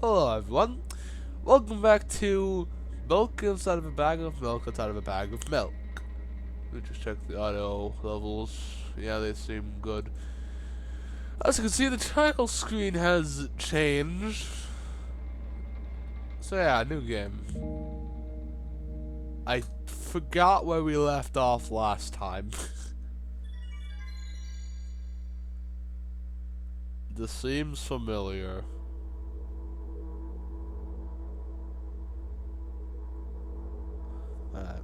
Hello everyone, welcome back to Milk Inside of a Bag of Milk Inside of a Bag of Milk. We just checked the audio levels, yeah they seem good. As you can see the title screen has changed. So yeah, new game. I forgot where we left off last time. This seems familiar. Alright.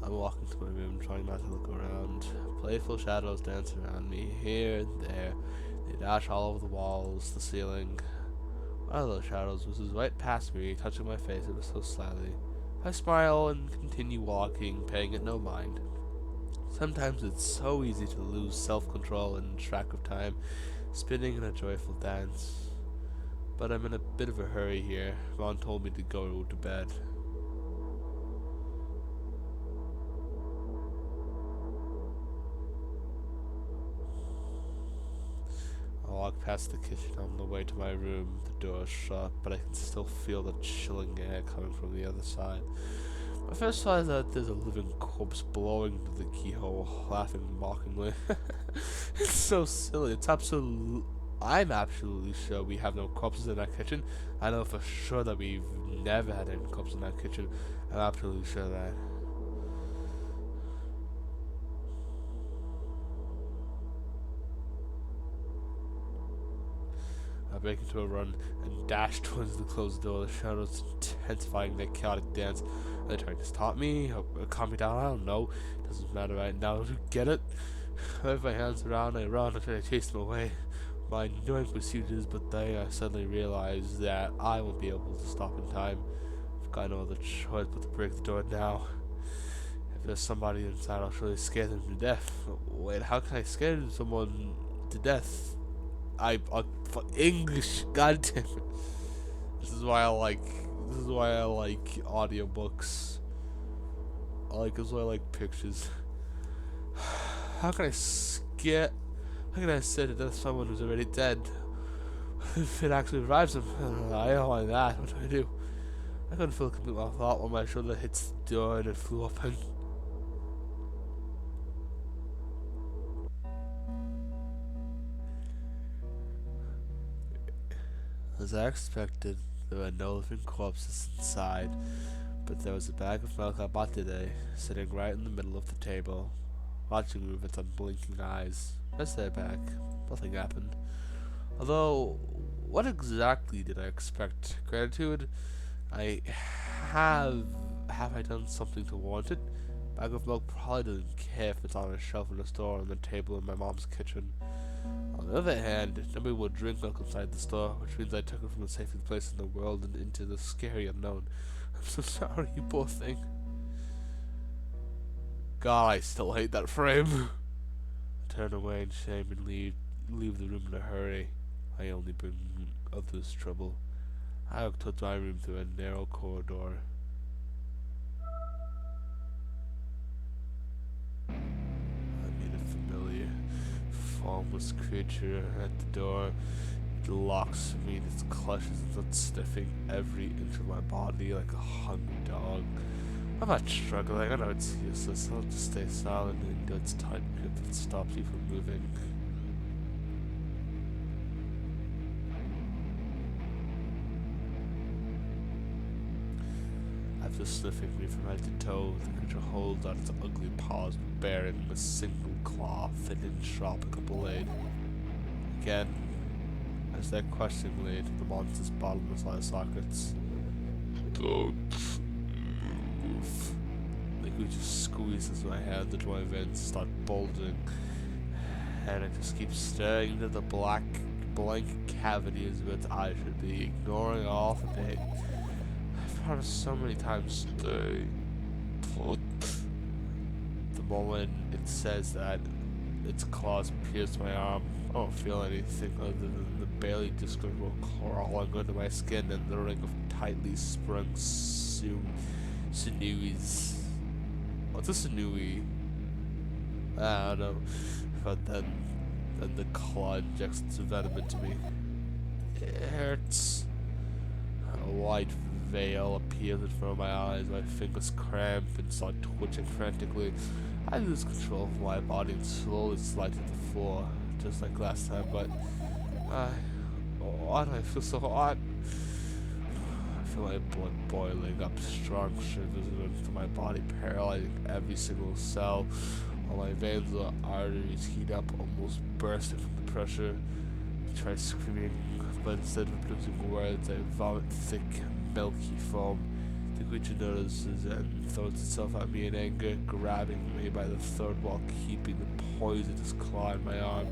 I'm walking to my room, trying not to look around. Playful shadows dance around me, here and there. They dash all over the walls, the ceiling. One of those shadows whizzes right past me, touching my face ever so slightly. I smile and continue walking, paying it no mind. Sometimes it's so easy to lose self-control and track of time, spinning in a joyful dance. But I'm in a bit of a hurry here. Ron told me to go to bed. I walk past the kitchen on the way to my room. The door is shut, but I can still feel the chilling air coming from the other side. My first thought is that there's a living corpse blowing into the keyhole, laughing mockingly. It's so silly. I'm absolutely sure we have no corpses in that kitchen. I know for sure that we've never had any corpses in that kitchen. I'm absolutely sure of that. I break into a run and dash towards the closed door, the shadows intensifying their chaotic dance. Are they trying to stop me or calm me down? I don't know. It doesn't matter right now. Do you get it? I wave my hands around, I run and try to chase them away. My knowing pursuers, but they suddenly realize that I won't be able to stop in time. I've got no other choice but to break the door now. If there's somebody inside, I'll surely scare them to death. Wait, how can I scare someone to death? English, goddamn it. This is why I like audiobooks. This is why I like pictures. How can I say to death someone who's already dead? If it actually revives them, I don't want that. What do I do? I couldn't feel a complete my thought when my shoulder hits the door and it flew open. As I expected, there were no living corpses inside, but there was a bag of milk I bought today, sitting right in the middle of the table, watching me with its unblinking eyes. I stayed back. Nothing happened. Although, what exactly did I expect? Gratitude? I have I done something to warrant it? Bag of milk probably doesn't care if it's on a shelf in a store or on the table in my mom's kitchen. On the other hand, nobody would drink milk inside the store, which means I took it from the safest place in the world and into the scary unknown. I'm so sorry, you poor thing. God, I still hate that frame. I turn away in shame and leave the room in a hurry. I only bring others trouble. I walk towards my room through a narrow corridor. I meet a familiar, formless creature at the door. It locks me in its clutches and starts sniffing every inch of my body like a hungry dog. I'm not struggling, I know it's useless. I'll just stay silent and do its tight grip that stops you from moving. After sniffing me from head to toe, the creature holds out its ugly paws, bearing a single claw, thin and sharp like a blade. Again, as their questioning blade, the monster's bottomless eye sockets. Don't move. The creature squeezes my hand until my veins start bulging, and it just keeps staring into the blank cavity as if its eyes should be, ignoring all the pain. I've heard it so many times. Stay put. The moment it says that, its claws pierce my arm. I don't feel anything other than the barely discernible crawling under my skin and the ring of tightly sprung sinews. What's a sinewy? I don't know. But then the claw injects its venom into me. It hurts. A white veil appears in front of my eyes. My fingers cramp and start twitching frantically. I lose control of my body and slowly slide to the floor, just like last time, but why do I feel so hot? I feel my blood boiling up, strong shivers run through my body, paralyzing every single cell, while my veins and arteries heat up, almost bursting from the pressure. I try screaming, but instead of producing words, I vomit thick, milky foam. The creature notices and throws itself at me in anger, grabbing me by the throat while keeping the poisonous claw in my arm.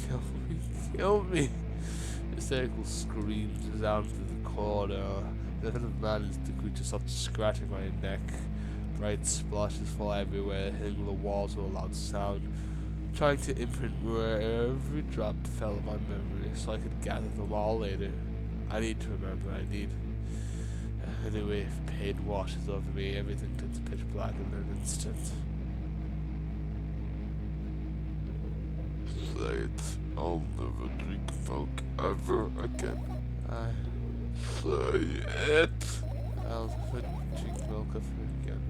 Kill me, kill me! Hysterical screams resound through the corridor. The head of man as the creature starts scratching my neck. Bright splashes fall everywhere, hitting the walls with a loud sound. Trying to imprint where every drop fell in my memory so I could gather them all later. I need to remember, Anyway, if pain washes over me, everything turns pitch black in an instant. Say it, I'll never drink milk ever again. I say it. I'll never drink milk ever again.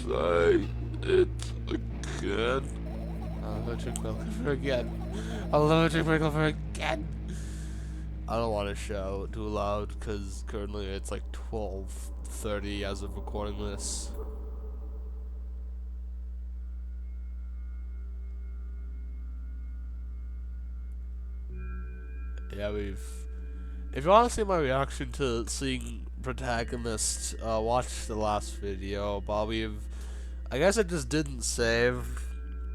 Say it again. I'll never drink milk ever again. I'll never drink milk ever again. I don't want to shout too loud because currently it's like 12:30 as of recording this. Yeah, if you want to see my reaction to seeing Protagonist, watch the last video, but I guess I just didn't save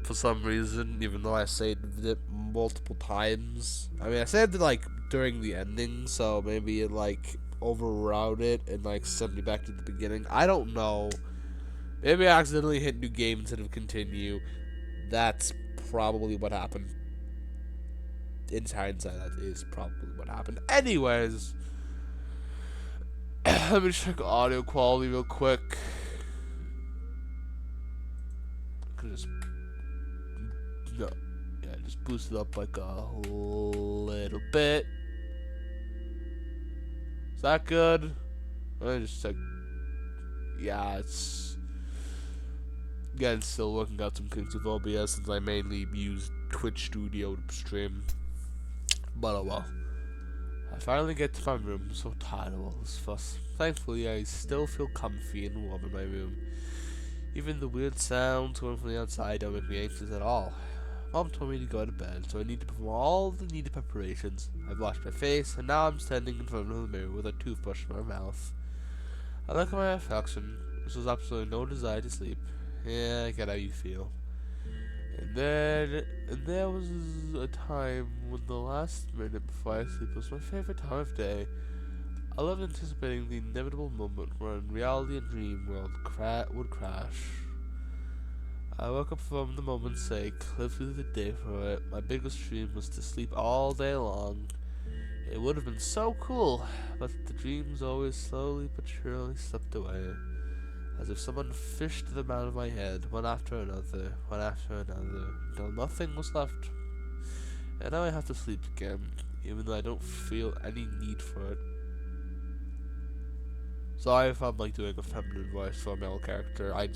for some reason, even though I saved it multiple times. I mean, I saved it like during the ending, so maybe it like overrode it and like sent me back to the beginning. I don't know. Maybe I accidentally hit new game instead of continue. That's probably what happened. In hindsight, that is probably what happened. Anyways, let me check audio quality real quick. Just just boost it up like a little bit. Is that good? Let me just check. Yeah, it's again still working out some kinks with OBS since I mainly use Twitch Studio to stream. But oh well. I finally get to my room. I'm so tired of all this fuss. Thankfully, I still feel comfy and warm in my room. Even the weird sounds coming from the outside don't make me anxious at all. Mom told me to go to bed, so I need to perform all the needed preparations. I've washed my face, and now I'm standing in front of the mirror with a toothbrush in my mouth. I look at my reflection. There's absolutely no desire to sleep. Yeah, I get how you feel. And there was a time when the last minute before I sleep was my favorite time of day. I loved anticipating the inevitable moment where reality and dream world would crash. I woke up from the moment's sake, lived through the day for it. My biggest dream was to sleep all day long. It would have been so cool, but the dreams always slowly but surely slipped away, as if someone fished them out of my head, one after another, until nothing was left. And now I have to sleep again, even though I don't feel any need for it. Sorry if I'm like doing a feminine voice for a male character. I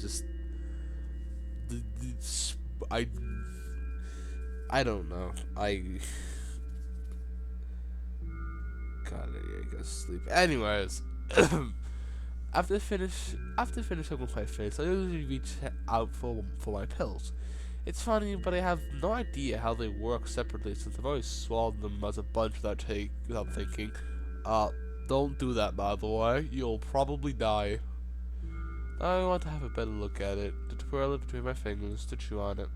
don't know. God, I gotta sleep. Anyways, after finishing with my face, I usually reach out for my pills. It's funny, but I have no idea how they work separately since I've always swallowed them as a bunch without thinking. Don't do that, by the way. You'll probably die. Now I want to have a better look at it, to twirl it between my fingers, to chew on it.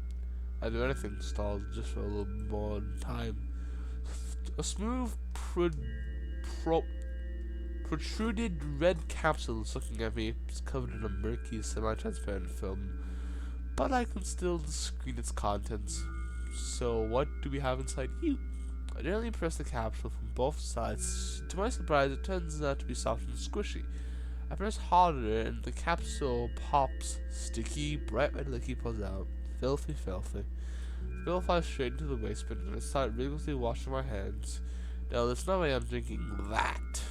I'd do anything to stall just for a little more time. A smooth, protruded red capsule is looking at me. It's covered in a murky, semi-transparent film, but I can still screen its contents. So what do we have inside you? I gently press the capsule from both sides. To my surprise, it turns out to be soft and squishy. I press harder and the capsule pops. Sticky, bright red liquid pulls out. Filthy. The bill flies straight into the waste bin and I start rigorously washing my hands. No, there's no way I'm drinking that.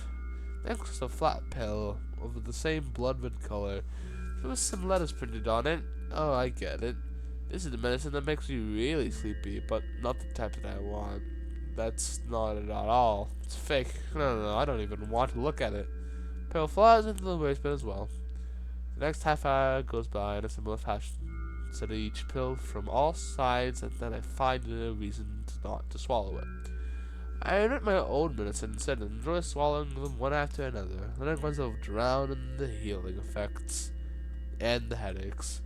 Next, a flat pill of the same blood red color. There was some letters printed on it. Oh, I get it. This is the medicine that makes me really sleepy, but not the type that I want. That's not it at all. It's fake. No, I don't even want to look at it. Pill flies into the waste bin as well. The next half hour goes by in a similar fashion. Study each pill from all sides, and then I find a reason not to swallow it. I invent my own medicine instead and enjoy swallowing them one after another. Then I find myself drowned in the healing effects and the headaches.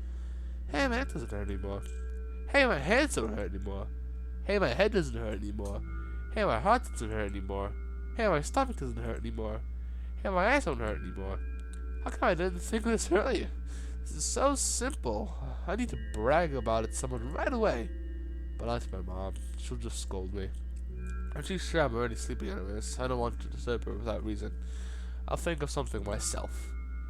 Hey, my neck doesn't hurt anymore. Hey, my hands don't hurt anymore. Hey, my head doesn't hurt anymore. Hey, my heart doesn't hurt anymore. Hey, my stomach doesn't hurt anymore. Hey, my eyes don't hurt anymore. How come I didn't think of this earlier? This is so simple. I need to brag about it to someone right away. But ask my mom. She'll just scold me. And she's sure I'm already sleeping anyways. I don't want to disturb her without reason. I'll think of something myself.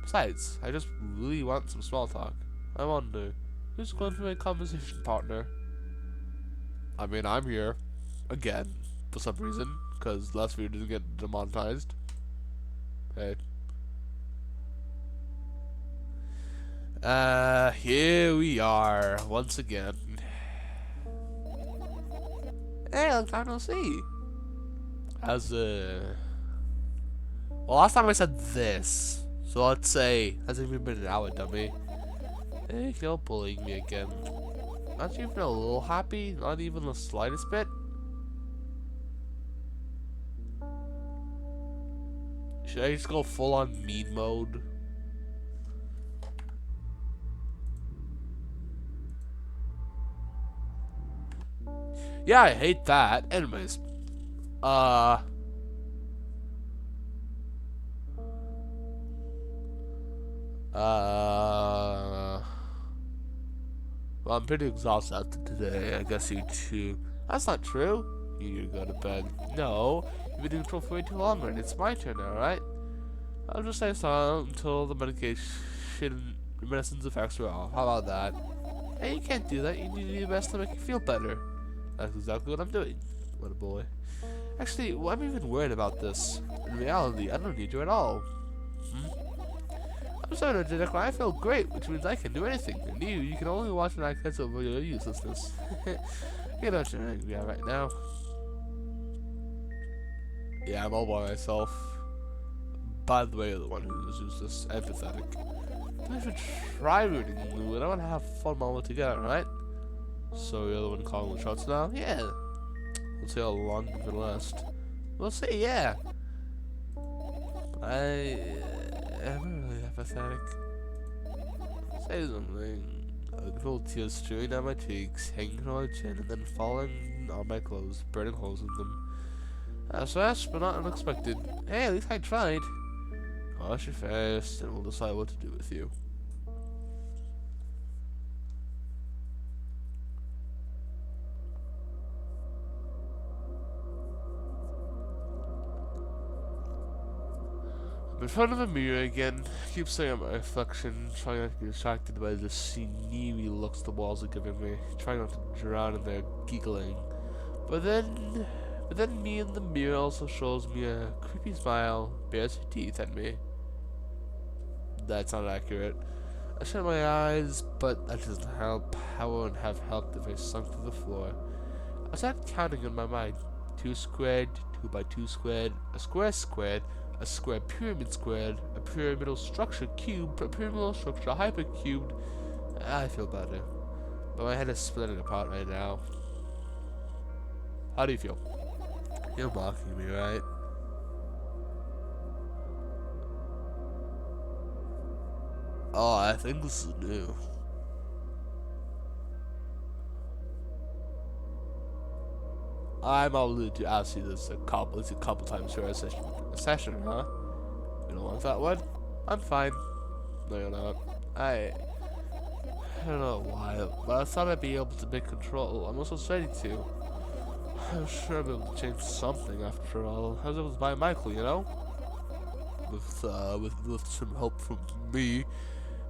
Besides, I just really want some small talk. I wonder, who's going to be my conversation partner? I mean, I'm here. Again. For some reason. Because last video didn't get demonetized. Hey. Here we are. Once again. Hey, long time no see. Well, last time I said this. So let's say, hasn't even been an hour, dummy. Hey, you're bullying me again. Aren't you even a little happy? Not even the slightest bit? Should I just go full on mean mode? Yeah, I hate that. Anyways. Well, I'm pretty exhausted after today. I guess you too. That's not true. You need to go to bed. No, you've been doing control for way too long already. It's my turn now, right? I'll just stay silent until the medicine's effects are off. How about that? Hey, you can't do that. You need to do your best to make you feel better. That's exactly what I'm doing. What a boy. Actually, well, I'm even worried about this. In reality, I don't need you at all. I'm so energetic, I feel great, which means I can do anything. And you can only watch and I catch over your uselessness. You know what you're angry at right now. Yeah, I'm all by myself. By the way, you're the one who's useless and pathetic. Don't even try rooting me. I want to have fun while we're together, right? So you're the one calling the shots now? Yeah. Let's see how long it can last. We'll see, yeah. I'm really apathetic. Say something. Controlled tears streaming down my cheeks, hanging on my chin, and then falling on my clothes, burning holes in them. Fast, but not unexpected. Hey, at least I tried. Wash your face, and we'll decide what to do with you. I'm in front of a mirror again. I keep staring at my reflection, trying not to be distracted by the sinewy looks the walls are giving me, trying not to drown in their giggling. But then me in the mirror also shows me a creepy smile, bares her teeth at me. That's not accurate. I shut my eyes, but that doesn't help. How would it have helped if I sunk to the floor? I started counting in my mind. 2 squared, 2 by 2 squared, a squared, a square pyramid squared, a pyramidal structure cubed, a pyramidal structure hypercubed. I feel better. But my head is splitting apart right now. How do you feel? You're mocking me, right? Oh, I think this is new. I'm allowed to ask you this a couple times for a session, huh? You don't want that one? I'm fine. No, you're not. I don't know why, but I thought I'd be able to make control. I'm also ready to. I'm sure I'll be able to change something after all. I was able to buy Michael, you know? With some help from me.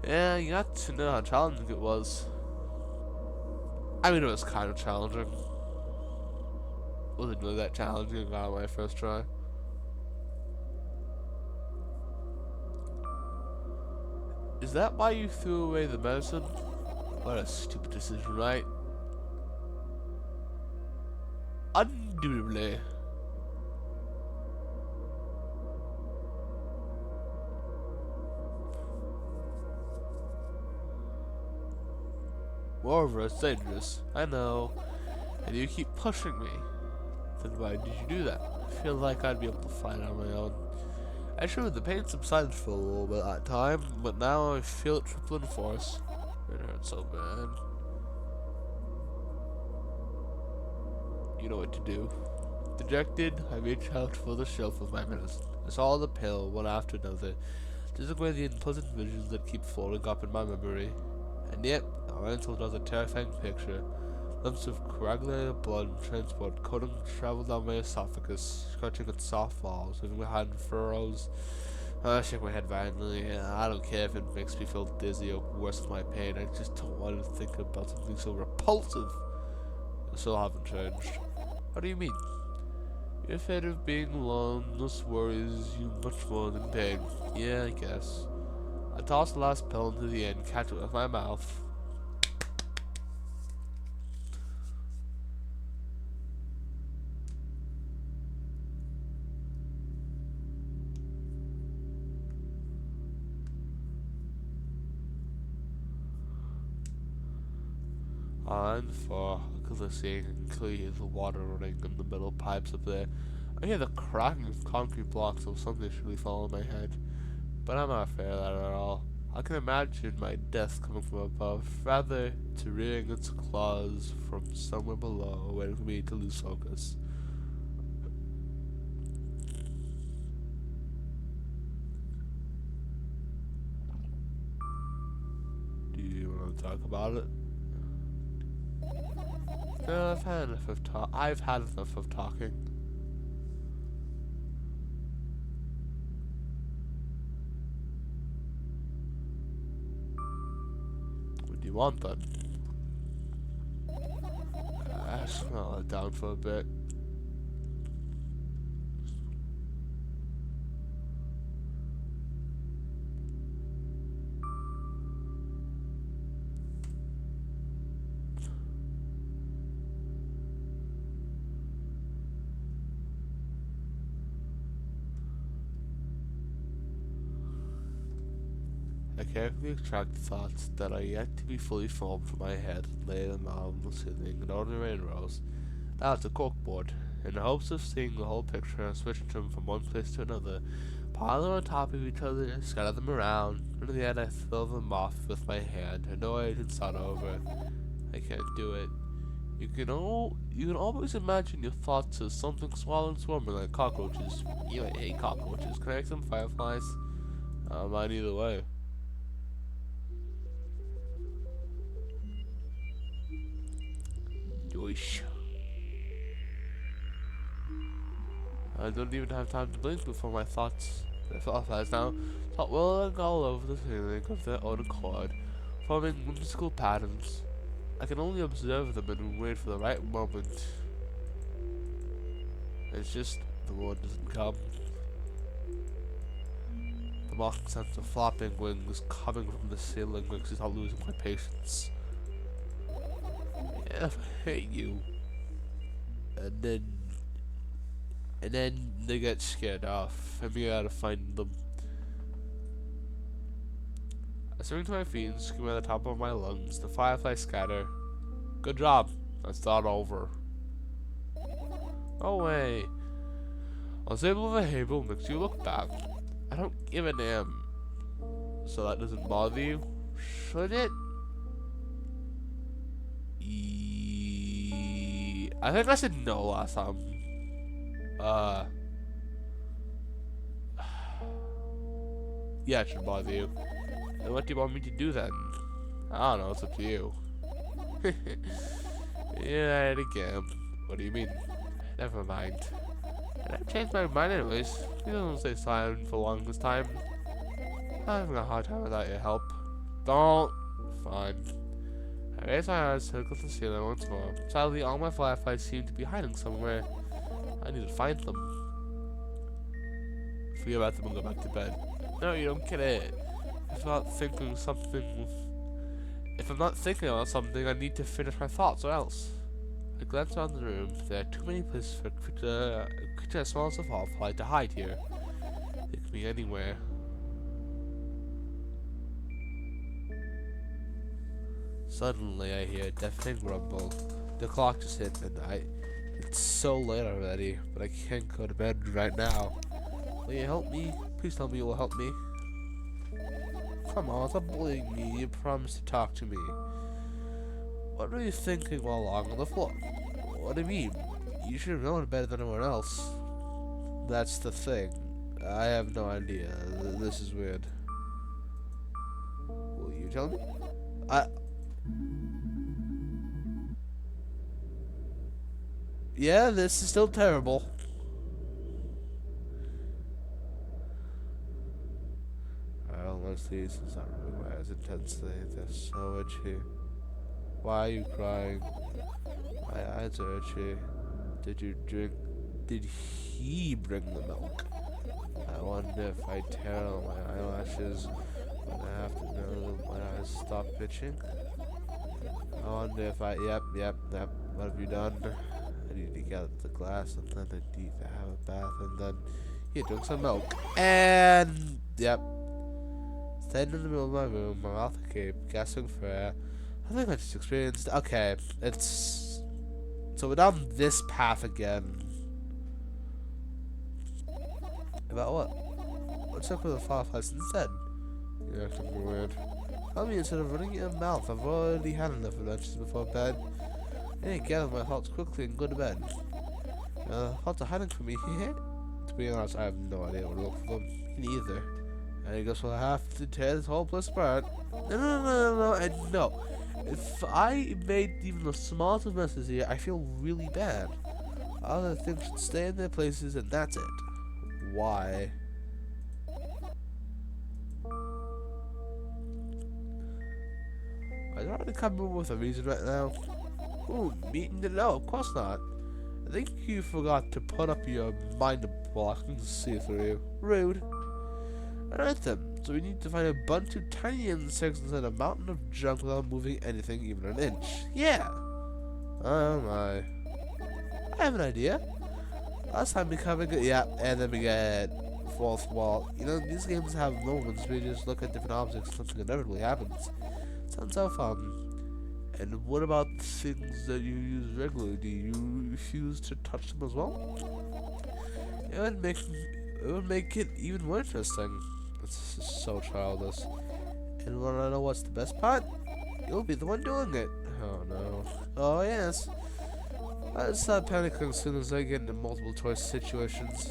Yeah, you got to know how challenging it was. I mean, it was kind of challenging. wasn't really that challenging on my first try. Is that why you threw away the medicine? What a stupid decision, right? Undoubtedly. Moreover, it's dangerous. I know. And you keep pushing me. Then why did you do that? I feel like I'd be able to fight on my own. Actually, the pain subsided for a little bit at time, but now I feel it triple in force. It hurts so bad. You know what to do. Dejected, I reach out for the shelf of my medicine. I saw the pill, one after another, just away the unpleasant visions that keep floating up in my memory. And yet, our answer draws a terrifying picture. Lumps of coagulated blood and transport coating travel down my esophagus, scratching its soft walls, leaving behind furrows. I shake my head violently. I don't care if it makes me feel dizzy or worse than my pain. I just don't want to think about something so repulsive. I still haven't changed. What do you mean? You're afraid of being alone. This worries you much more than pain. Yeah, I guess. I toss the last pill into the end, catch it with my mouth. On for glistening and clear the water running in the metal pipes up there. I hear the cracking of concrete blocks, so something should really fall on my head. But I'm not afraid of that at all. I can imagine my death coming from above, rather to rearing its claws from somewhere below, waiting for me to lose focus. Do you want to talk about it? No, I've had enough of talking. What do you want then? I just want to let down for a bit. I carefully extract thoughts that are yet to be fully formed from my head and lay them out on the ceiling in order in rows. Now it's a corkboard. In the hopes of seeing the whole picture, I switch them from one place to another, pile them on top of each other, scatter them around, and in the end I fill them off with my hand, annoyed and start over. I can't do it. You can always imagine your thoughts as something small and swarming like cockroaches. You hate cockroaches. Can I make some fireflies? Mine either way. Yoish. I don't even have time to blink before my thoughts now start whirling all over the ceiling of their own accord, forming whimsical patterns. I can only observe them and wait for the right moment. It's just the one doesn't come. The mocking sense of flopping wings coming from the ceiling makes me start losing my patience. I hate you. And then they get scared off, and we gotta find them. I spring to my feet and scream at the top of my lungs. The fireflies scatter. Good job. Let's start over. No way. Unstable behavior makes you look back. I don't give a damn. So that doesn't bother you? Should it? I think I said no last time. Yeah, it should bother you. And what do you want me to do then? I don't know, it's up to you. Yeah, again. What do you mean? Never mind. And I've changed my mind anyways. You don't stay silent for long this time. I'm having a hard time without your help. Don't. Fine. I raise my eyes to look at the ceiling once more. Sadly, all my fireflies seem to be hiding somewhere. I need to find them. Forget about them and go back to bed. No, you don't get it. If I'm not thinking something, if I'm not thinking about something, I need to finish my thoughts, or else. I glance around the room. There are too many places for a creature as small as a firefly to hide here. It could be anywhere. Suddenly, I hear a deafening rumble. The clock just hit midnight. It's so late already, but I can't go to bed right now. Will you help me? Please tell me you will help me. Come on, stop bullying me. You promised to talk to me. What were you thinking while lying on the floor? What do you mean? You should have known better than anyone else. That's the thing. I have no idea. This is weird. Will you tell me? Yeah, this is still terrible. Honestly, it's not really why as intensely. They're so itchy. Why are you crying? My eyes are itchy. Did you drink? Did he bring the milk? I wonder if I tear out my eyelashes when I have to know that my eyes stop itching. I wonder if I. Yep. What have you done? I need to get the glass and then I need to have a bath and then you drink some milk. And yep. Standing in the middle of my room, my mouth agape, gasping for air. I think I just experienced. Okay, it's. So we're down this path again. About what? What's up with the fireflies instead? You're acting weird. Tell me instead of running your mouth, I've already had enough adventures before bed. I need to gather my thoughts quickly and go to bed. Thoughts are hiding from me. To be honest, I have no idea where to look for them. Me neither. I guess we'll have to tear this whole place apart. No. If I made even the smallest of messes here, I feel really bad. Other things should stay in their places, and that's it. Why? Are you already coming up with a reason right now? Ooh, meeting the no, of course not. I think you forgot to put up your mind block and see through you. Rude. Alright then, so we need to find a bunch of tiny insects inside a mountain of junk without moving anything even an inch. Yeah! Oh my. I have an idea. Last time we covered yeah, and then we get fourth wall. You know, these games have moments where you just look at different objects and something inevitably happens. Sounds so fun. And what about things that you use regularly? Do you refuse to touch them as well? It would make it even more interesting. It's so childish. And wanna know what's the best part? You'll be the one doing it. Oh no. Oh yes. I'll start panicking as soon as I get into multiple choice situations.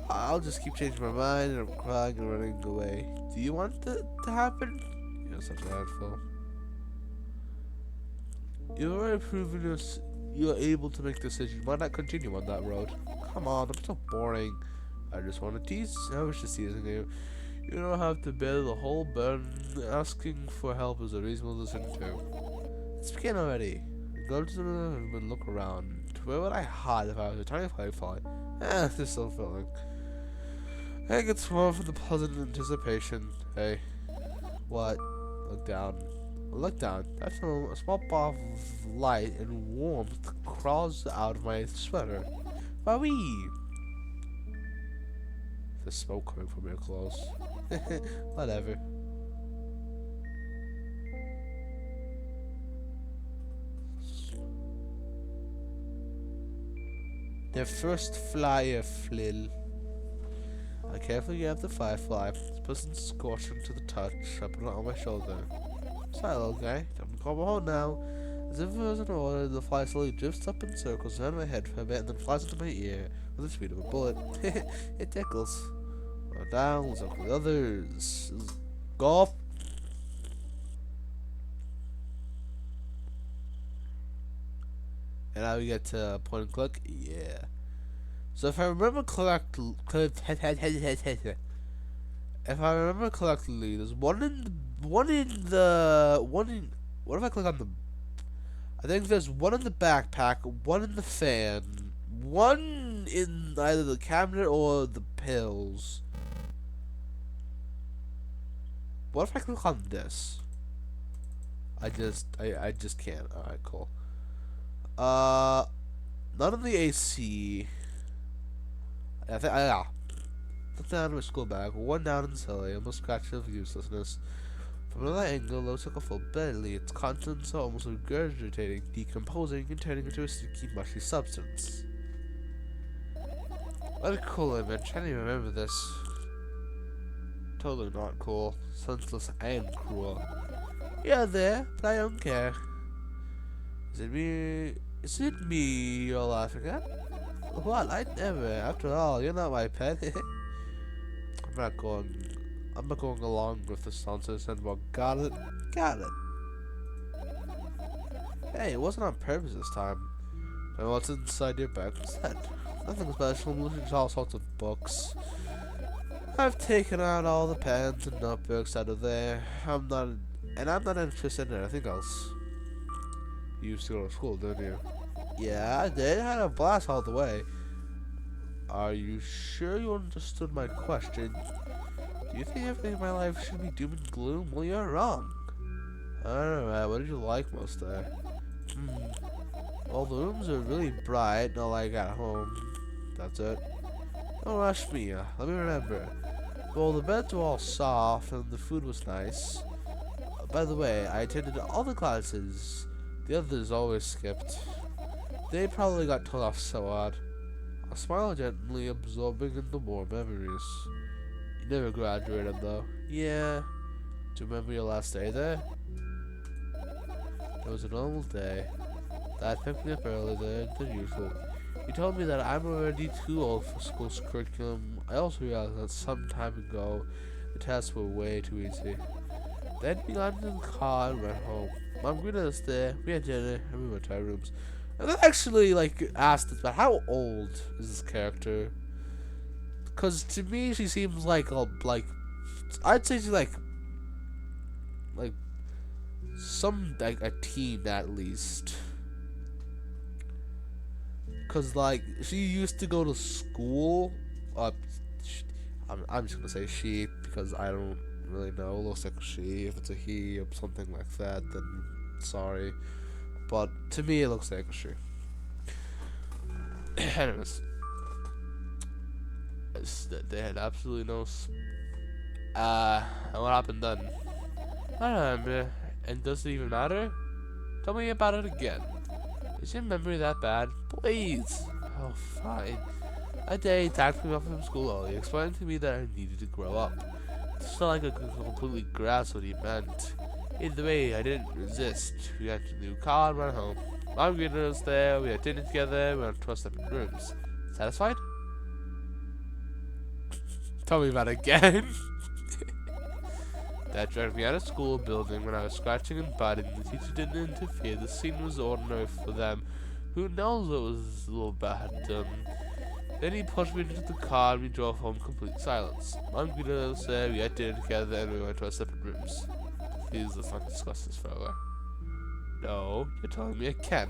I'll just keep changing my mind and I'm crying and running away. Do you want that to happen? You're such a handful. You've already proven you're able to make decisions. Why not continue on that road? Come on, I'm so boring. I just want to tease. I was just teasing you. You don't have to bear the whole burden. Asking for help is a reasonable decision too. Let's begin already. Go to the room and look around. Where would I hide if I was a tiny firefly? This is so filling. I think it's more for the pleasant anticipation. Hey. What? Look down. Look down. That's a small ball of light and warmth crawls out of my sweater. Wowee! The smoke coming from your clothes. Whatever. The first flyer flill. I carefully grab the firefly. This person's scorching to the touch. I put it on my shoulder. Sorry, little guy. Time to call my home now. As if it was an order, the fly slowly drifts up in circles around my head for a bit and then flies into my ear with the speed of a bullet. It tickles. Go down, let's look for the others. Golf. And now we get to point and click. Yeah. So if I remember correctly, there's one in. What if I click on the? I think there's one in the backpack, one in the fan, one in either the cabinet or the pills. What if I click on this? I just can't. Alright, cool. None of the AC. I think, yeah. Put down my school bag, one down and silly, almost scratched of uselessness. From another angle, looks like a full belly. Its contents are almost regurgitating, decomposing, and turning into a sticky, mushy substance. What a cool image. I didn't even remember this. Totally not cool. Senseless and cruel. Yeah, there, but I don't care. Is it me? Is it me you're laughing at? What? I never. After all, you're not my pet. I'm not going along with this nonsense anymore. Got it? Got it. Hey, it wasn't on purpose this time. And what's inside your bag instead? Nothing special. I'm looking at all sorts of books. I've taken out all the pens and notebooks out of there. I'm not interested in anything else. You used to go to school, didn't you? Yeah, I did. I had a blast all the way. Are you sure you understood my question? Do you think everything in my life should be doom and gloom? Well, you're wrong. Alright, what did you like most there? Well, the rooms are really bright, not like at home. That's it. Don't rush me, let me remember. Well, the beds were all soft, and the food was nice. By the way, I attended all the classes. The others always skipped. They probably got told off so odd. I smiled gently, absorbing into more memories. You never graduated, though. Yeah. Do you remember your last day there? It was a normal day. Dad picked me up earlier than usual. He told me that I'm already too old for school's curriculum. I also realized that some time ago, the tests were way too easy. Then we got into the car and went home. Mom greeted us there, we had dinner, and we went to our rooms. And I actually, asked us about how old is this character? Because to me, she seems like I'd say she's like a teen at least. Because, she used to go to school. I'm just gonna say she, because I don't really know. It looks like a she. If it's a he or something like that, then sorry. But to me, it looks like a she. Anyways. They had absolutely no. And what happened then? I don't remember. And does it even matter? Tell me about it again. Is your memory that bad? Please! Oh, fine. That day, he tagged me off from school early, explaining to me that I needed to grow up. It felt like I could completely grasp what he meant. Either way, I didn't resist. We got a new car and went home. Mom greeted us there, we had dinner together, we went to our separate rooms. Satisfied? Tell me about it again. Dad dragged me out of school building when I was scratching and biting. The teacher didn't interfere. The scene was ordinary for them. Who knows what was a little bad done. Then he pushed me into the car and we drove home in complete silence. Mom greeted us there, we had dinner together, and we went to our separate rooms. Please, let's not discuss this further. No, you're telling me I can.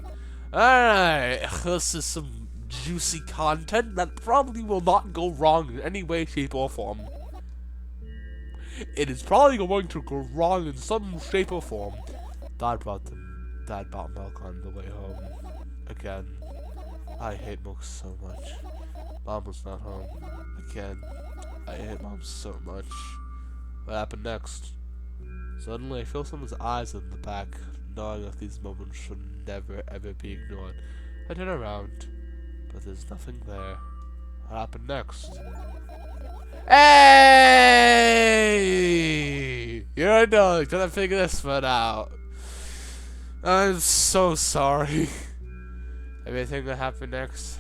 Alright, this is some juicy content that probably will not go wrong in any way, shape, or form. It is probably going to go wrong in some shape or form. Dad bought milk on the way home. Again. I hate milk so much. Mom was not home. Again. I hate Mom so much. What happened next? Suddenly I feel someone's eyes in the back, knowing that these moments should never ever be ignored. I turn around, but there's nothing there. What happened next? Hey! You're a dog. Gotta figure this one out. I'm so sorry. Everything that happened next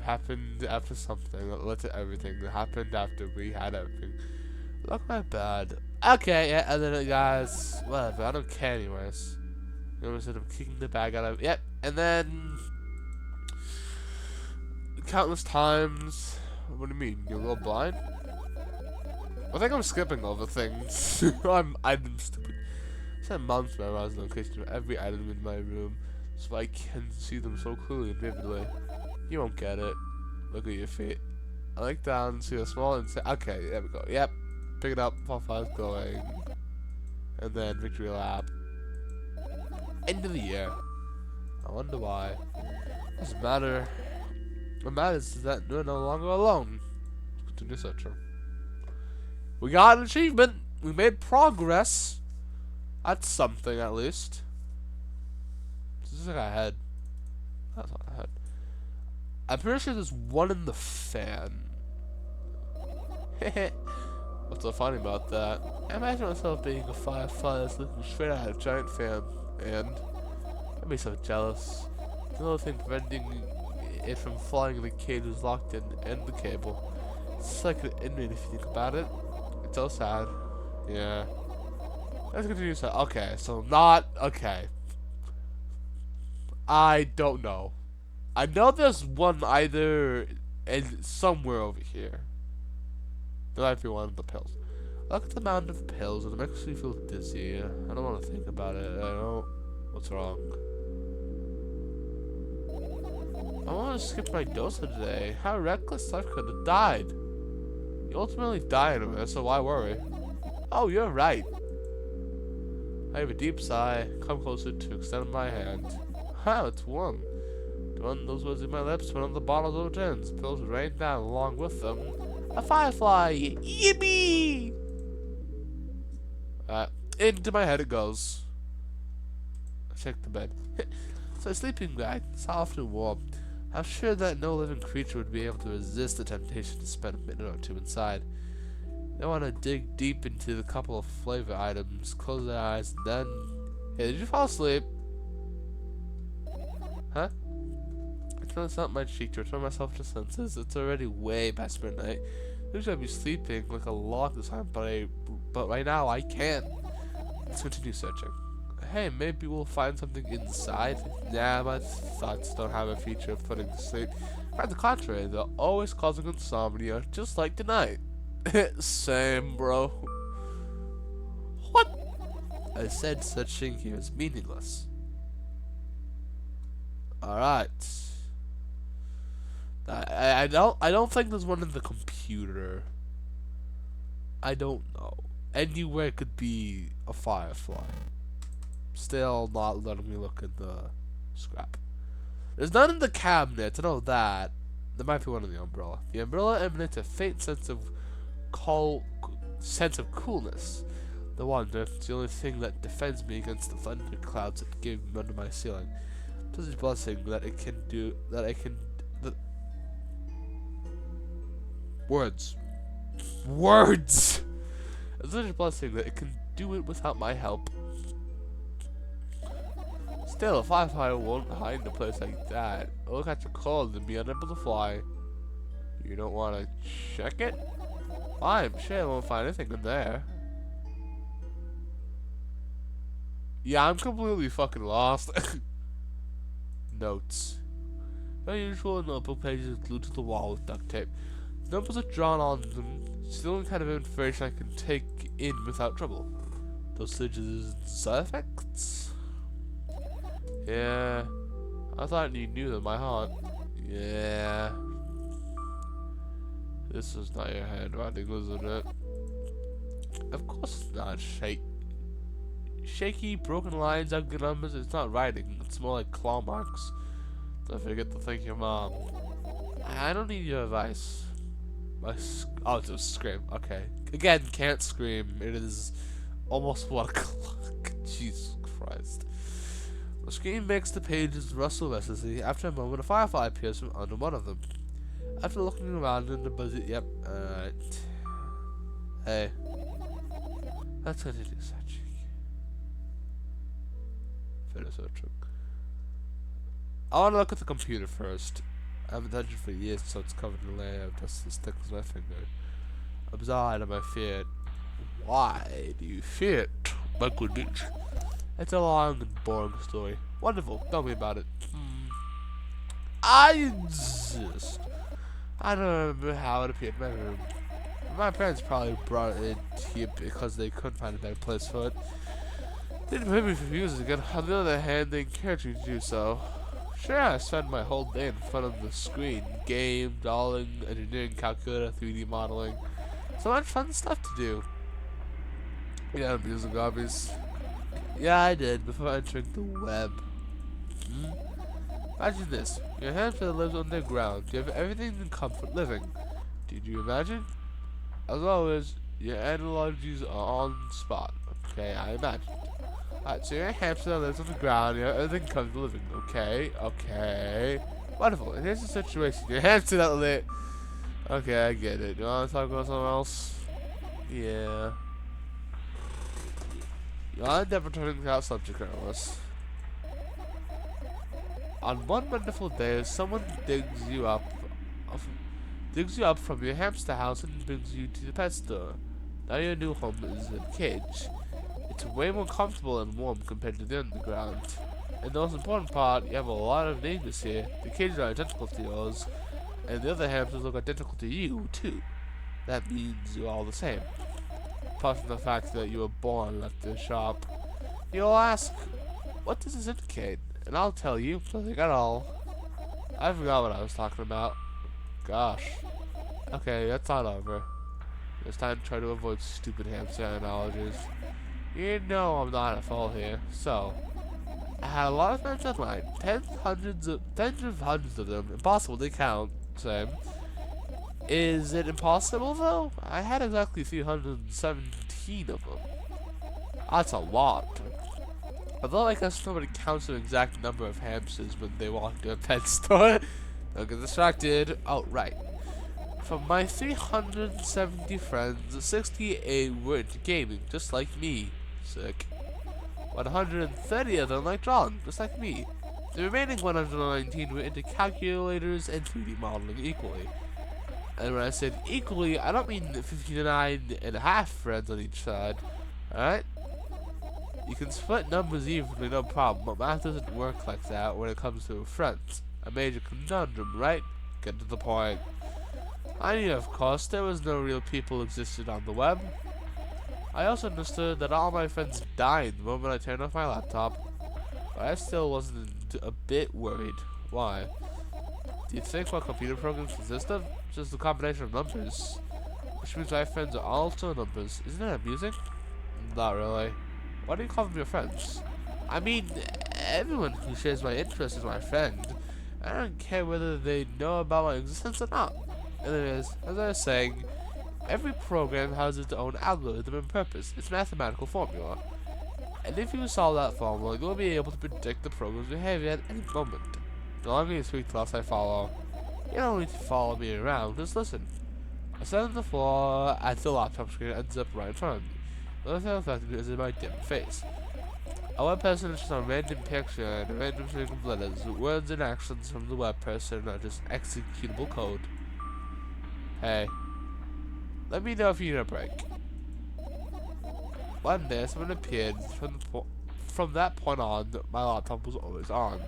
happened after something. Look at everything that happened after we had everything. Look my bad. Okay, yeah, and then guys, whatever. I don't care anyways. You know, instead of kicking the bag out of yep, and then countless times. What do you mean? You're a little blind? I think I'm skipping over things. I'm stupid. I spent months memorizing the location of every item in my room, so I can see them so clearly and vividly. You won't get it. Look at your feet. I look down, see a small insect. Okay, there we go. Yep. Pick it up. 5 going. And then victory lap. End of the year. I wonder why. Doesn't matter. What matters is that we're no longer alone. Continue searching. We got an achievement. We made progress. That's something, at least. This is like a head. That's not a head. I'm pretty sure there's one in the fan. What's so funny about that? I imagine myself being a firefly that's looking straight at a giant fan, and I'd be so jealous. The only thing preventing it from flying in the cage is locked in and the cable. It's like an inmate if you think about it. It's so sad. Yeah. Let's continue. Okay, so not okay. I don't know. I know there's one either in somewhere over here. There might be one of the pills. Look at the amount of pills, and it makes me feel dizzy. I don't want to think about it. I don't. What's wrong? I want to skip my dose of today. How reckless life could have died. You ultimately die anyway, so why worry? Oh, you're right. I have a deep sigh. Come closer to extend my hand. Wow, it's warm. To run those words in my lips, one of the bottles of gins. Pills rain down along with them. A firefly! Yippee! Into my head it goes. I check the bed. So a sleeping bag, soft and warm. I'm sure that no living creature would be able to resist the temptation to spend a minute or two inside. They want to dig deep into the couple of flavor items, close their eyes, and then... Hey, did you fall asleep? Huh? I turn up my cheek to return myself to senses. It's already way past midnight. Usually I'd be sleeping like a log this time, but right now I can't. Let's continue searching. Hey, maybe we'll find something inside. Nah, my thoughts don't have a feature of putting to sleep. Quite the contrary, they're always causing insomnia, just like tonight. Same, bro. What? I said searching here is meaningless. Alright. I don't think there's one in the computer. I don't know. Anywhere it could be a firefly. Still not letting me look in the scrap. There's none in the cabinet, I know that. There might be one in the umbrella. The umbrella emanates a faint sense of coolness. The wonder if it's the only thing that defends me against the thunder clouds that give me under my ceiling. It's such a blessing that it can do that I can words. It's such a blessing that it can do it without my help. Still, a firefly won't hide in a place like that. It'll catch a cold and be unable to fly. You don't want to check it? I'm sure I won't find anything in there. Yeah, I'm completely fucking lost. Notes. Very usual notebook pages glued to the wall with duct tape. Numbers are drawn on them. It's the only kind of information I can take in without trouble. Dosages and side effects? Yeah. I thought you knew them by heart. Yeah. This is not your handwriting, isn't it? Of course it's not. Shaky, broken lines, ugly numbers. It's not writing. It's more like claw marks. Don't forget to thank your mom. I don't need your advice. Oh, it's a scream. Okay. Again, can't scream. It is almost 1 o'clock. Jesus Christ. The scream makes the pages rustle restlessly. After a moment, a firefly appears from under one of them. After looking around in the buzzy, yep, alright. Hey. Let's continue searching. Finish searching. I want to look at the computer first. I haven't touched it for years, so it's covered in a layer of dust as thick as my finger. Absorbed, am I feared? Why do you fear it, my good bitch? It's a long and boring story. Wonderful, tell me about it. I insist. I don't remember how it appeared in my room. My parents probably brought it here because they couldn't find a better place for it. They didn't pay me for using it. On the other hand, they encouraged me to do so. Sure, I spend my whole day in front of the screen. Game, dolling, engineering, calculator, 3D modeling. So much fun stuff to do. Yeah, music hobbies. Yeah, I did, before entering the web. Hmm? Imagine this. Your hamster lives underground. You have everything in comfort living. Did you imagine? As always, your analogies are on spot. Okay, I imagined. Alright, so your hamster lives on the ground, you have everything comes to living. Okay, okay. Wonderful. And here's the situation. Your hamster that lit. Okay, I get it. You wanna talk about something else? Yeah. You wanna never turn out subject careless. On one wonderful day, someone digs you up from your hamster house and brings you to the pet store. Now your new home is a cage. It's way more comfortable and warm compared to the underground. And the most important part, you have a lot of neighbors here. The cages are identical to yours, and the other hamsters look identical to you, too. That means you're all the same. Apart from the fact that you were born at the shop. You'll ask, what does this indicate? And I'll tell you, nothing at all. I forgot what I was talking about. Gosh. Okay, that's not over. It's time to try to avoid stupid hamster analogies. You know I'm not at fault here, so I had a lot of friends online, tens of hundreds of them, impossible to count, same. Is it impossible though? I had exactly 317 of them. That's a lot. Although I guess nobody counts the exact number of hamsters when they walk to a pet store. Don't get distracted. Oh, right. From my 370 friends, 68 were into gaming, just like me. Sick. 130 of them like drawing, just like me. The remaining 119 were into calculators and 3D modeling equally. And when I said equally, I don't mean 59 and a half friends on each side. Alright? You can split numbers evenly, no problem, but math doesn't work like that when it comes to friends. A major conundrum, right? Get to the point. I knew, of course, there was no real people existed on the web. I also understood that all my friends died the moment I turned off my laptop. But I still wasn't a bit worried. Why? Do you think what computer programs consist of? Just a combination of numbers. Which means my friends are also numbers. Isn't that amusing? Not really. Why do you call them your friends? I mean, everyone who shares my interest is my friend. I don't care whether they know about my existence or not. Anyways, as I was saying, every program has its own algorithm and purpose, its mathematical formula. And if you solve that formula, you'll be able to predict the program's behavior at any moment. The longer you speak, the less I follow. You don't need to follow me around, just listen. I stand on the floor at the laptop screen ends up right in front of me. The only thing affected is in my dim face. A web person is just a random picture and a random string of letters. Words and actions from the web person are just executable code. Hey, let me know if you need a break. One day, someone appeared. From that point on, my laptop was always on.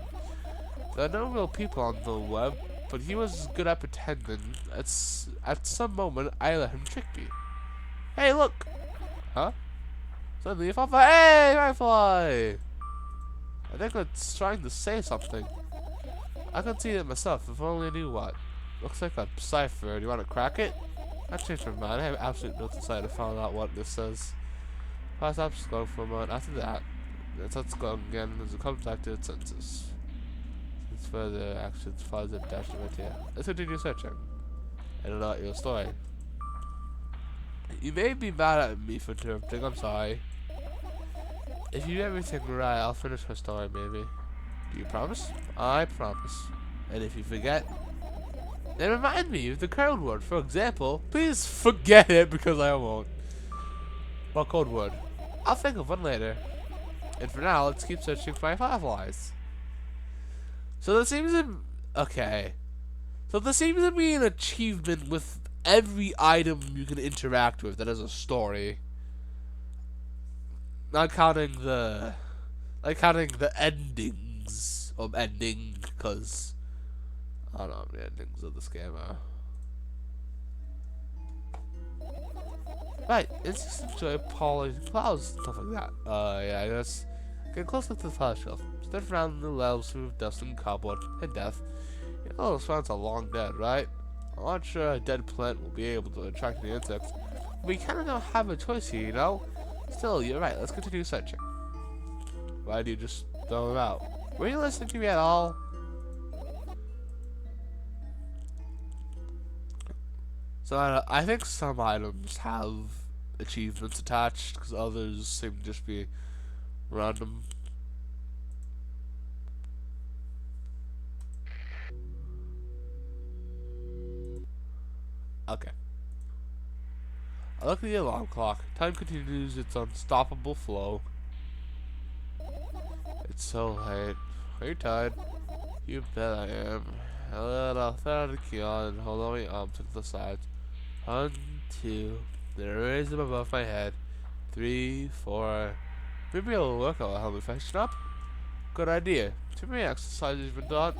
There are no real people on the web, but he was good at pretending. At some moment, I let him trick me. Hey, look! Huh? Suddenly, a firefly. Hey, firefly! I think it's trying to say something. I can see it myself, if only I knew what. Looks like a cipher. Do you want to crack it? I changed my mind. I have absolute no desire to find out what this says. If I stop scrolling for a moment, after that, it starts scrolling again as it comes back to its senses. It's further actions, further dash right here. Let's continue searching. I don't know what your story. You may be mad at me for interrupting, I'm sorry. If you do everything right, I'll finish my story, maybe. Do you promise? I promise. And if you forget, then remind me of the code word. For example, please forget it because I won't. What code word? I'll think of one later. And for now, let's keep searching for my fireflies. So there seems to... Okay. So there seems to be an achievement with every item you can interact with that has a story. Not counting the... Like counting the endings of ending, because... I don't know how many endings of this game are. Right, it's just enjoy polishing clouds and stuff like that. Yeah, I guess Get close up to the file shelf. Sniff around in the levels full of dust and cobweb and death. You know those plants are long dead, right? I'm not sure a dead plant will be able to attract any insects. We kinda don't have a choice here, you know? Still, you're right, let's continue searching. Why do you just throw them out? Were you listening to me at all? So I think some items have achievements attached, because others seem to just be random. Okay. I look at the alarm clock. Time continues its unstoppable flow. It's so late. Are you tired? You bet I am. A little further on and hold on my arms to the sides. 1, 2. Then I raise them above my head. 3, 4. Maybe it'll work out. Help me fashion up. Good idea. Too many exercises you've been done?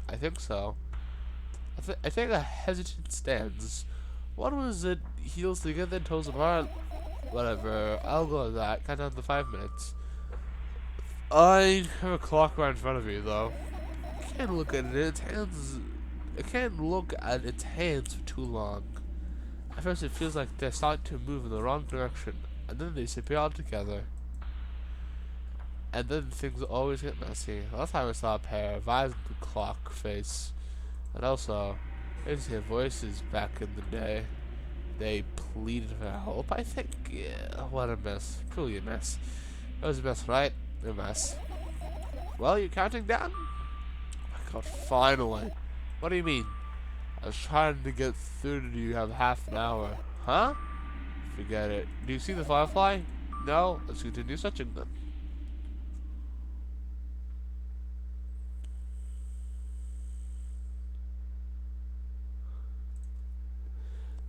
I think so. I think a hesitant stance. What was it? Heels together, toes apart? Whatever. I'll go with that. Count down to 5 minutes. I have a clock right in front of me, though. I can't look at its hands. I can't look at its hands for too long. At first, it feels like they're starting to move in the wrong direction, and then they disappear altogether. And then things always get messy. Last time I saw a pair of eyes with the clock face, and also, I used to hear voices back in the day. They pleaded for help, I think. Yeah, what a mess. Truly a mess. It was a mess, right? A mess. Well, you're counting down? Oh my god, finally. What do you mean? I was trying to get through to you. Have half an hour. Huh? Forget it. Do you see the firefly? No? Let's continue searching then.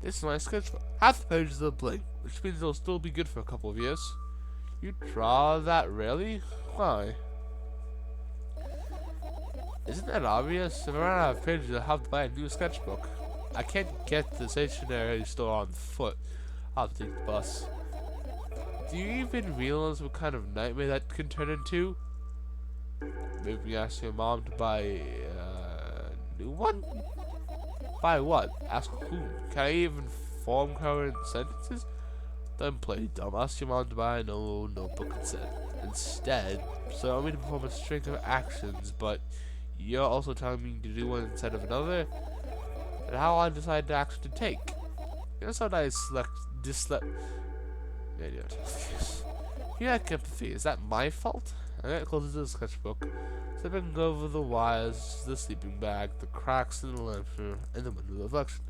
This is my sketchbook. Half the pages are blank, which means it'll still be good for a couple of years. You draw that really? Why? Isn't that obvious? If I run out of pages, I'll have to buy a new sketchbook. I can't get to the stationery store on foot. I'll have to take the bus. Do you even realize what kind of nightmare that can turn into? Maybe ask your mom to buy a new one? Buy what? Ask who? Can I even form current sentences? Don't play dumb. Ask your mom to buy no notebook instead. So I want me to perform a string of actions, but you're also telling me to do one instead of another? And how I decide the action to take? You know, sometimes I you lack empathy. Is that my fault? I get closer to the sketchbook, slipping over the wires, the sleeping bag, the cracks in the lamp, and the window reflection.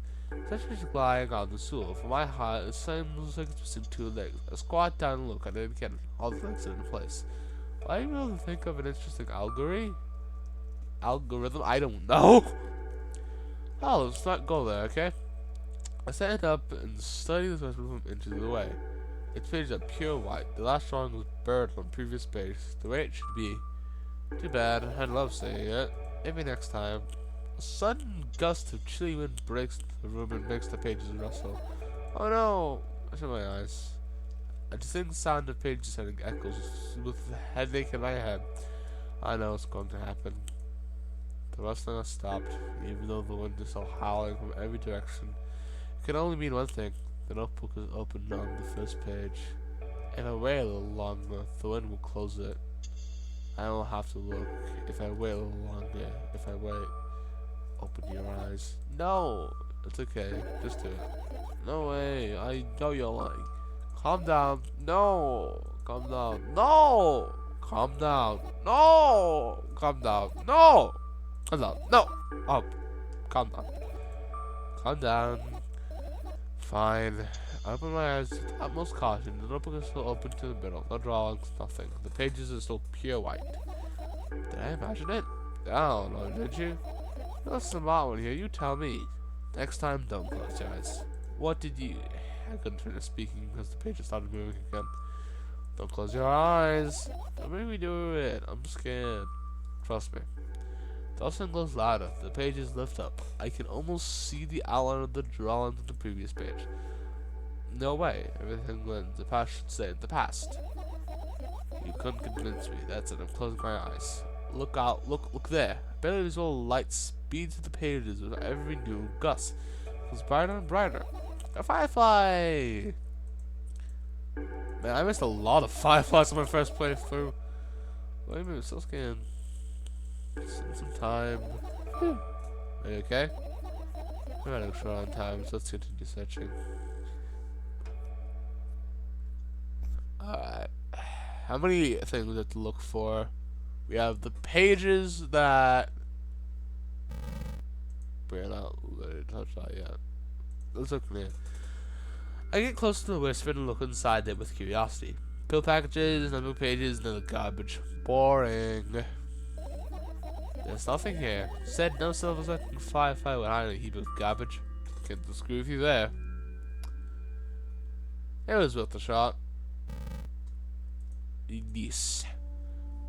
Essentially lying on the stool. For my heart, it seems like it's missing 2 legs. I squat down and look at it again. All the legs are in place. Why are you able to think of an interesting algorithm? I don't know. Oh, let's not go there, okay? I stand up and study the rest from inches of the way. Its pages are pure white. The last drawing was burned on the previous page, the way it should be. Too bad. I'd love saying it. Maybe next time. A sudden gust of chilly wind breaks into the room and makes the pages rustle. Oh no! I shut my eyes. A distinct sound of pages setting echoes with the headache in my head. I know what's going to happen. The rustling has stopped, even though the wind is still howling from every direction. It can only mean one thing. The notebook is opened on the first page. If I wait a little longer, the wind will close it. I won't have to look. If I wait a little longer, if I wait, open your eyes. No! It's okay. Just do it. No way. I know you're lying. Calm down. No! Calm down. No! Calm down. No! Calm down. No! Calm down. No! Oh. Calm down. Calm down. Fine. I open my eyes with the utmost caution. The notebook is still open to the middle. No drawings, nothing. The pages are still pure white. Did I imagine it? I don't know, did you? What's the matter here? You tell me. Next time, don't close your eyes. What did you... I couldn't finish speaking because the pages started moving again. Don't close your eyes. Don't make me do it. I'm scared. Trust me. The rustling goes louder. The pages lift up. I can almost see the outline of the drawing on the previous page. No way. Everything in the past should stay in the past. You couldn't convince me. That's it. I'm closing my eyes. Look out. Look there. Barely visible light speeds through the pages with every new gust. It was brighter and brighter. A firefly! Man, I missed a lot of fireflies on my first playthrough. Wait a minute, still scan. Some time. Are you okay? We're running short on time, so let's continue searching. Alright. How many things we have to look for? We have the pages that we're not ready to touch that yet. Let's look near. I get close to the whisper and look inside there with curiosity. Pill packages, number pages, and then the garbage. Boring. There's nothing here. Said no silver set and firefly when I had a heap of garbage. Can't disagree with you there. It was worth a shot. Yes.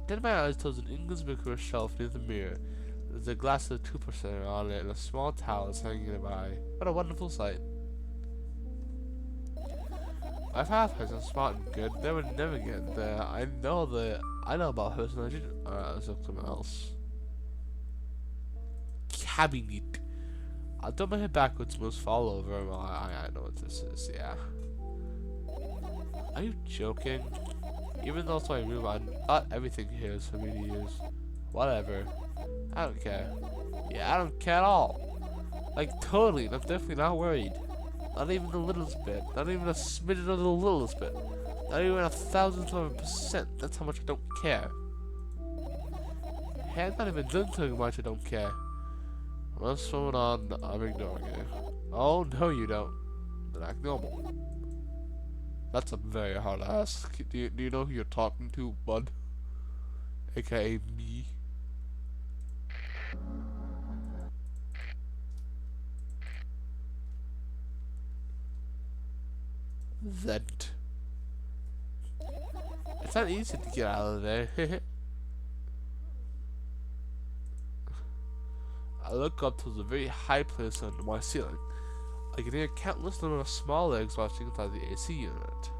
Then my eyes towards an inconspicuous shelf near the mirror. There's a glass of 2% on it and a small towel is hanging nearby. What a wonderful sight. My fireflies are smart and good. They would never get there. I know about personality. Alright, let's look somewhere else. Cabinet. I'll turn my head backwards, most fall over. I know what this is, yeah. Are you joking? Even though it's my room, I thought everything here is for me to use. Whatever. I don't care. Yeah, I don't care at all. Like, totally, I'm definitely not worried. Not even the littlest bit. Not even a smidgen of the littlest bit. Not even 1,000%. That's how much I don't care. Hey, I'm not even done telling how much I don't care. What's going on? I'm ignoring you. Oh, no you don't. Then act normal. That's a very hard ask. Do you know who you're talking to, bud? AKA me. Vent. It's not easy to get out of there. I look up to the very high place under my ceiling. I can hear a countless number of small legs watching inside the AC unit.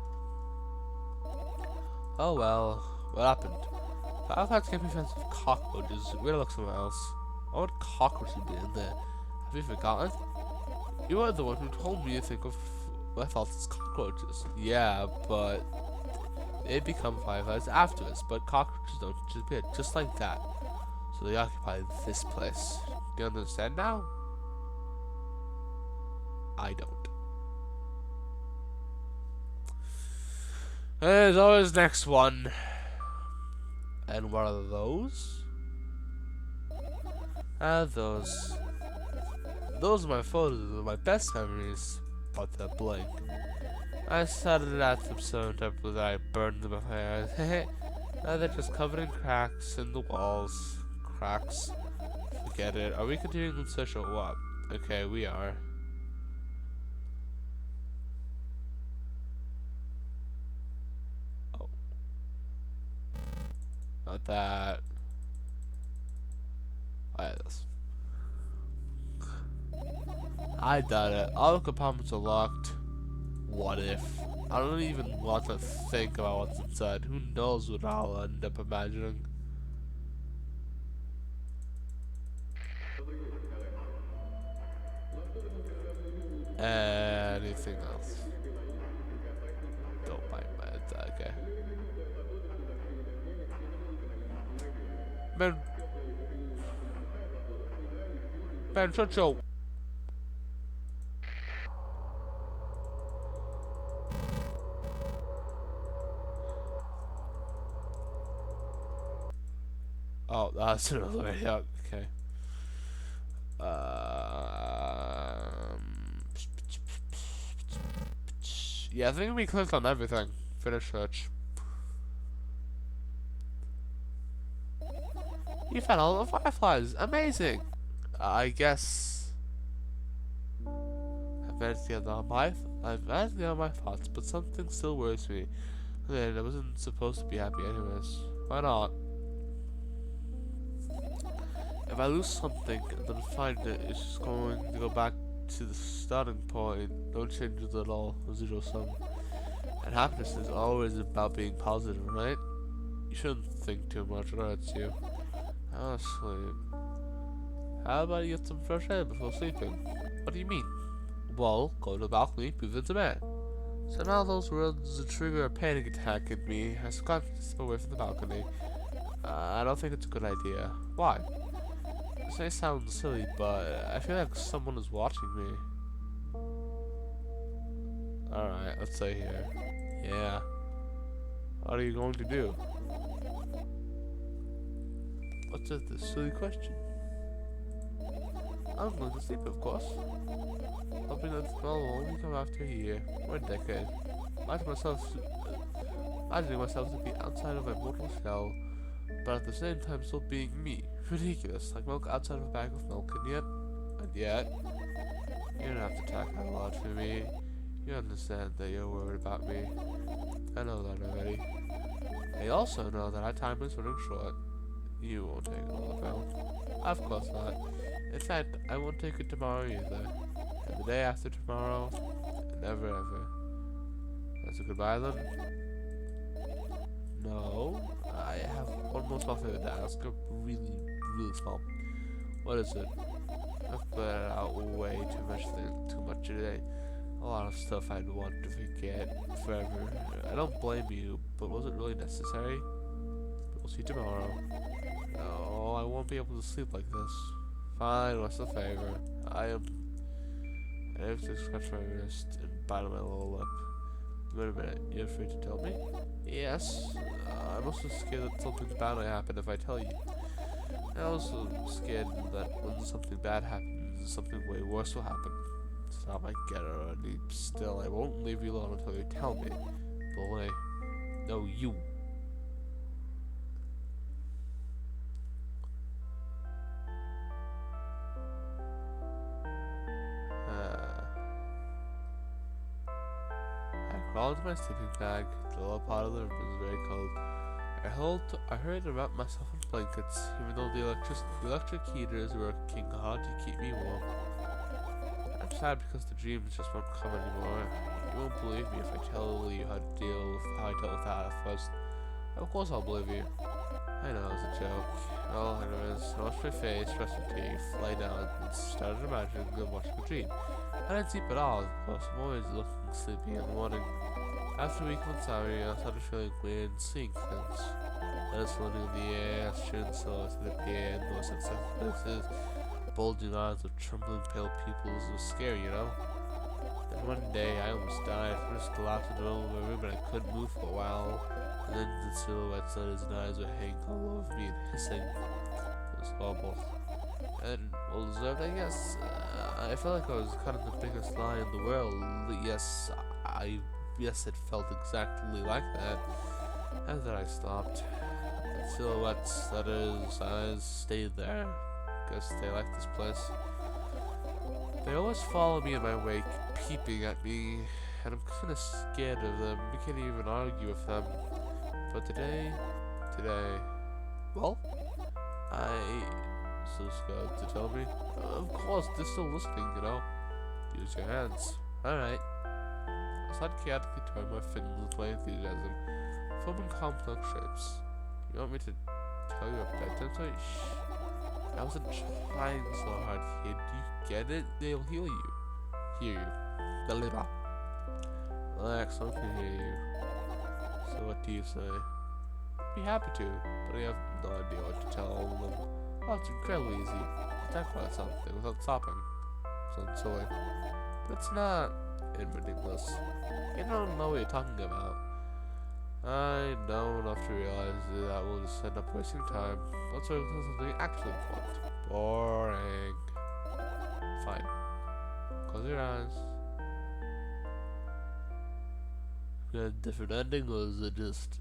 Oh well, what happened? Fireflies can't be friends with cockroaches. We're gonna look somewhere else. What would cockroaches be in there? Have you forgotten? You are the one who told me to think of my thoughts as cockroaches. Yeah, but they become fireflies afterwards, but cockroaches don't disappear just like that. So they occupy this place. Do you understand now? I don't. There's always next one. And what are those? Those are my photos of my best memories, but they're blank. I started at them so intensely that I burned them with my eyes. Now they're just covered in cracks in the walls. Cracks. Forget it. Are we continuing the search or what? Okay, we are. Oh. Not that. Oh, yeah, this. I doubt it. All the compartments are locked. What if? I don't even want to think about what's inside. Who knows what I'll end up imagining. Anything else? Don't mind my head, okay. Man, shut your... Oh, that's another video. Okay. Yeah, I think we clicked on everything. Finish search. You found all the fireflies. Amazing. I guess I've managed to get all my thoughts, but something still worries me. Man, I wasn't supposed to be happy anyways. Why not? If I lose something and then find it, it's just going to go back to the starting point. No changes at all. Zero sum. And happiness is always about being positive, right? You shouldn't think too much, it hurts you. Honestly. How about you get some fresh air before sleeping? What do you mean? Well, go to the balcony, move into bed. Somehow those words trigger a panic attack in me. I squat to step away from the balcony. I don't think it's a good idea. Why? This may sound silly, but I feel like someone is watching me. Alright, let's stay here. Yeah. What are you going to do? What's this silly question? I'm going to sleep, of course. Hoping that the smell will only come after a year or a decade. Imagining myself to be outside of my mortal shell, but at the same time still being me. Ridiculous, like milk outside of a bag of milk, and yet, you don't have to talk out loud for me. You understand that you're worried about me. I know that already. I also know that our time is running short. You won't take it all out. Of course not. In fact, I won't take it tomorrow either. And the day after tomorrow, and never ever. That's a goodbye then? No. I have one more small favor to ask. Really small. What is it? I've put out way too much today. A lot of stuff I'd want to forget forever. I don't blame you, but was it really necessary? We'll see tomorrow. No, I won't be able to sleep like this. Fine, what's the favor? I have to scratch my wrist and bite on my lower lip. Wait a minute, you're afraid to tell me? Yes. I'm also scared that something bad might happen if I tell you. I'm also scared that when something bad happens, something way worse will happen. Stop, I get it already. Still, I won't leave you alone until you tell me. Boy. No, you. I crawled into my sleeping bag. The lower part of the room was very cold. I hurried to wrap myself in blankets, even though the electric heaters were working hard to keep me warm. I'm sad because the dreams just won't come anymore. You won't believe me if I tell you how I dealt with that at first. Of course I'll believe you. I know it's a joke. Well, anyways, I washed my face, brushed my teeth, lay down, and started imagining I'm watching a dream. I didn't sleep at all, of course. I'm always looking sleepy in the morning. After a week of insomnia, I started feeling weird and seeing things. Then it's floating in the air, shooting silhouettes in the air, noise and sound places, bulging eyes of trembling pale pupils. It was scary, you know? Then one day, I almost died. I just collapsed in the middle of my room and I couldn't move for a while. And then the silhouettes on his eyes were hanging all over me and hissing. It was horrible. And well deserved, I guess. I felt like I was kind of the biggest lie in the world. Yes, it felt exactly like that. And then I stopped. The silhouettes, that is, eyes stayed there. Guess they like this place. They always follow me in my wake, peeping at me, and I'm kinda scared of them. I can't even argue with them. But today, well, so scared to tell me. Of course, they're still listening, you know. Use your hands. Alright. I started chaotically turning my fingers with my enthusiasm, forming complex shapes. You want me to tell you a bedtime story? Shh. I wasn't trying so hard, kid. Do you get it? They'll heal you. Hear you. Deliver. Relax, I can hear you. So what do you say? I'd be happy to, but I have no idea what to tell all of them. Oh, it's incredibly easy. Talk about something without stopping. Sounds silly. But it's not ridiculous. You don't know what you're talking about. I know enough to realize that we'll just end up wasting time. Let's talk about something actually important. Boring. Fine. Close your eyes. Got a different ending, or is it just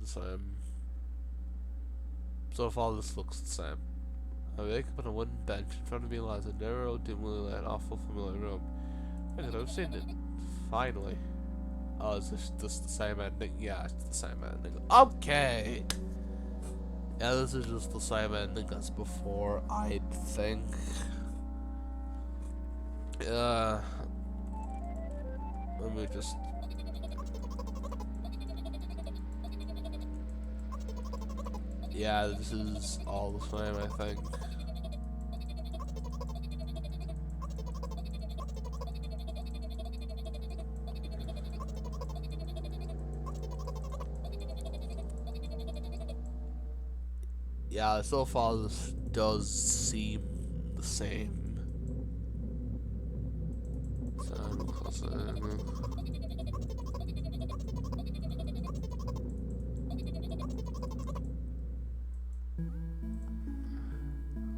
the same? So far, this looks the same. I wake up on a wooden bench in front of me lies a narrow, dimly lit, awful familiar room. I could have seen it. Finally. Oh, is this the same ending? Yeah, it's the same ending. Okay! Yeah, this is just the same ending as before, I think. Uh, let me just. Yeah, this is all the same, I think. Yeah, so far this does seem the same.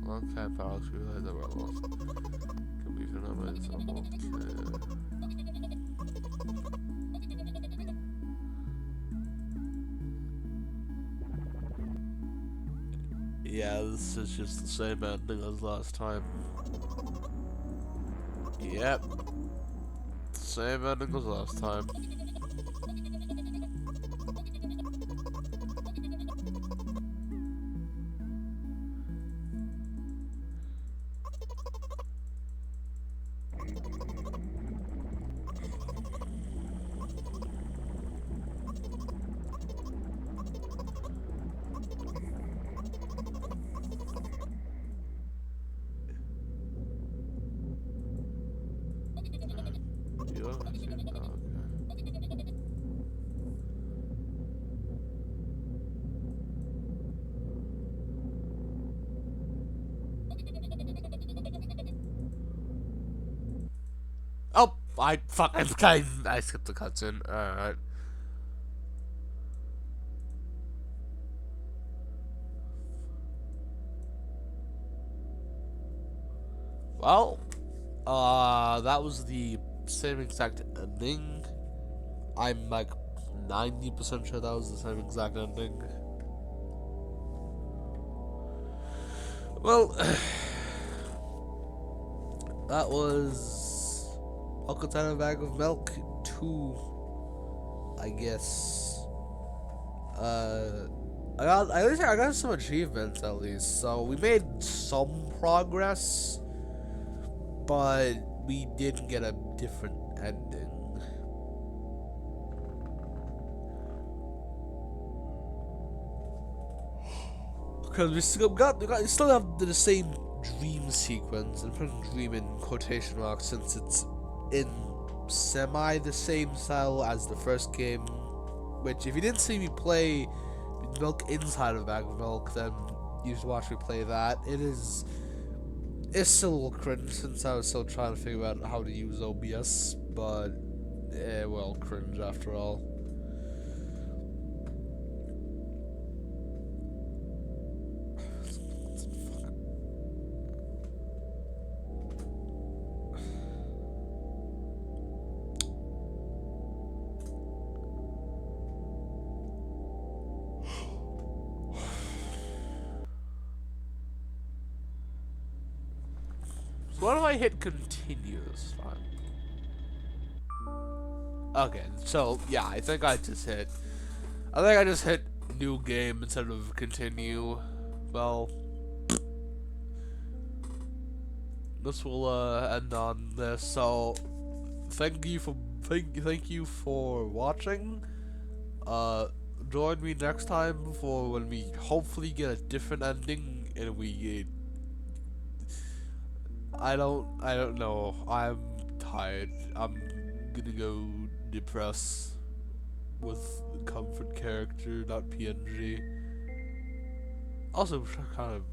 Long time past, realize that we're lost. Can we remember it's okay. Yeah, this is just the same ending as last time. Yep. Same ending as last time. You haven't seen it? Oh, okay. Oh, I skipped the cutscene. Alright. Well, that was the same exact ending. I'm like 90% sure that was the same exact ending. Well, that was Uncle Time Bag of Milk 2, I guess. I got some achievements at least, so we made some progress, but we didn't get a different ending. Because we still have the same dream sequence, and putting dream in quotation marks since it's in semi the same style as the first game. Which, if you didn't see me play Milk Inside of a Bag of Milk, then you should watch me play that. It's still a little cringe since I was still trying to figure out how to use OBS, but well, cringe after all. So what if I hit continue this time? Okay, so yeah, I think I just hit new game instead of continue. Well, this will end on this. So thank you for watching. Join me next time for when we hopefully get a different ending and we I don't know. I'm tired. I'm gonna go depress with comfort character, not PNG. Also, kind of